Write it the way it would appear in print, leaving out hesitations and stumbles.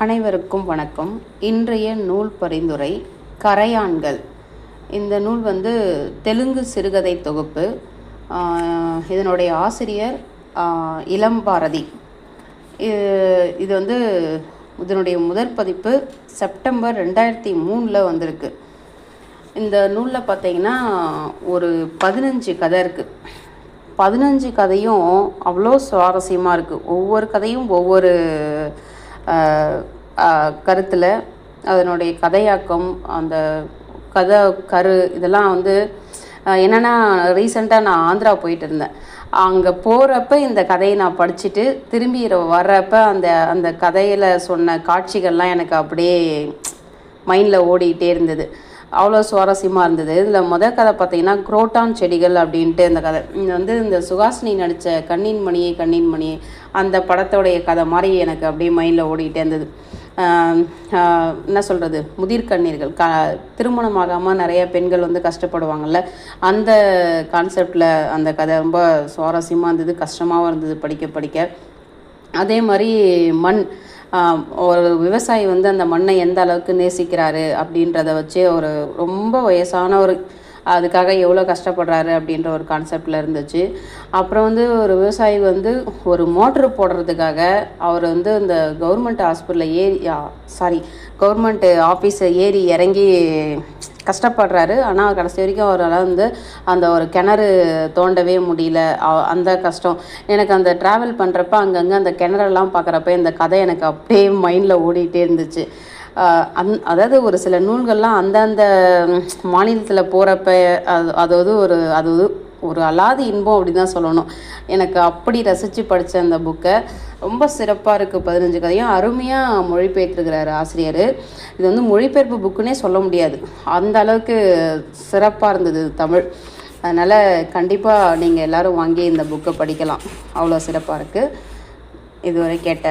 அனைவருக்கும் வணக்கம். இன்றைய நூல் பரிந்துரை கரையான்கள். இந்த நூல் தெலுங்கு சிறுகதை தொகுப்பு. இதனுடைய ஆசிரியர் இளம்பாரதி. இது இதனுடைய முதற் பதிப்பு செப்டம்பர் 2003 வந்திருக்கு. இந்த நூலில் பார்த்தீங்கன்னா ஒரு 15 கதை இருக்குது. 15 கதையும் அவ்வளோ சுவாரஸ்யமாக இருக்குது. ஒவ்வொரு கதையும் ஒவ்வொரு கருத்தில் அதனுடைய கதையாக்கம், அந்த கதை இதெல்லாம் என்னென்னா, ரீசெண்டாக நான் ஆந்திரா போயிட்டு இருந்தேன். அங்கே போகிறப்ப இந்த கதையை நான் படிச்சுட்டு திரும்பி வர்றப்ப அந்த கதையில் சொன்ன காட்சிகள்லாம் எனக்கு அப்படியே மைண்டில் ஓடிக்கிட்டே இருந்தது. அவ்வளோ சுவாரஸ்யமாக இருந்தது. இதில் முதல் கதை பார்த்திங்கன்னா குரோட்டான் செடிகள் அப்படின்ட்டு இந்த கதை. இந்த சுஹாசினி நடித்த கண்ணின் மணியே அந்த படத்தோடைய கதை மாதிரி எனக்கு அப்படியே மைண்டில் ஓடிக்கிட்டே இருந்தது. என்ன சொல்கிறது, முதிர்கண்ணீர்கள், திருமணமாகாமல் நிறைய பெண்கள் கஷ்டப்படுவாங்கள்ல, அந்த கான்செப்டில் அந்த கதை ரொம்ப சுவாரஸ்யமாக இருந்தது, கஷ்டமாகவும் இருந்தது படிக்க. அதே மாதிரி மண், ஒரு விவசாயி அந்த மண்ணை எந்த அளவுக்கு நேசிக்கிறாரு அப்படின்றத வச்சு ஒரு ரொம்ப வயசான அதுக்காக எவ்வளோ கஷ்டப்படுறாரு அப்படின்ற ஒரு கான்செப்டில் இருந்துச்சு. அப்புறம் ஒரு விவசாயி ஒரு மோட்ரு போடுறதுக்காக அவர் இந்த கவர்மெண்ட் ஆஃபீஸை ஏறி இறங்கி கஷ்டப்படுறாரு. ஆனால் கடைசி வரைக்கும் அவரால் அந்த ஒரு கிணறு தோண்டவே முடியல. அந்த கஷ்டம் எனக்கு அந்த ட்ராவல் பண்ணுறப்ப அங்கங்கே அந்த கிணறெல்லாம் பார்க்குறப்ப இந்த கதை எனக்கு அப்படியே மைண்டில் ஓடிக்கிட்டே இருந்துச்சு. அதாவது ஒரு சில நூல்கள்லாம் அந்தந்த மாநிலத்தில் போகிறப்ப அது ஒரு அலாதி இன்பம் அப்படி தான் சொல்லணும். எனக்கு அப்படி ரசித்து படித்த அந்த புக்கை ரொம்ப சிறப்பாக இருக்குது. 15 கதையும் அருமையாக மொழிபெயர்த்துருக்கிறார் ஆசிரியர். இது மொழிபெயர்ப்பு புக்குன்னே சொல்ல முடியாது, அந்த அளவுக்கு சிறப்பாக இருந்தது தமிழ். அதனால் கண்டிப்பாக நீங்கள் எல்லோரும் வாங்கி இந்த புக்கை படிக்கலாம், அவ்வளோ சிறப்பாக இருக்குது. இதுவரை கேட்ட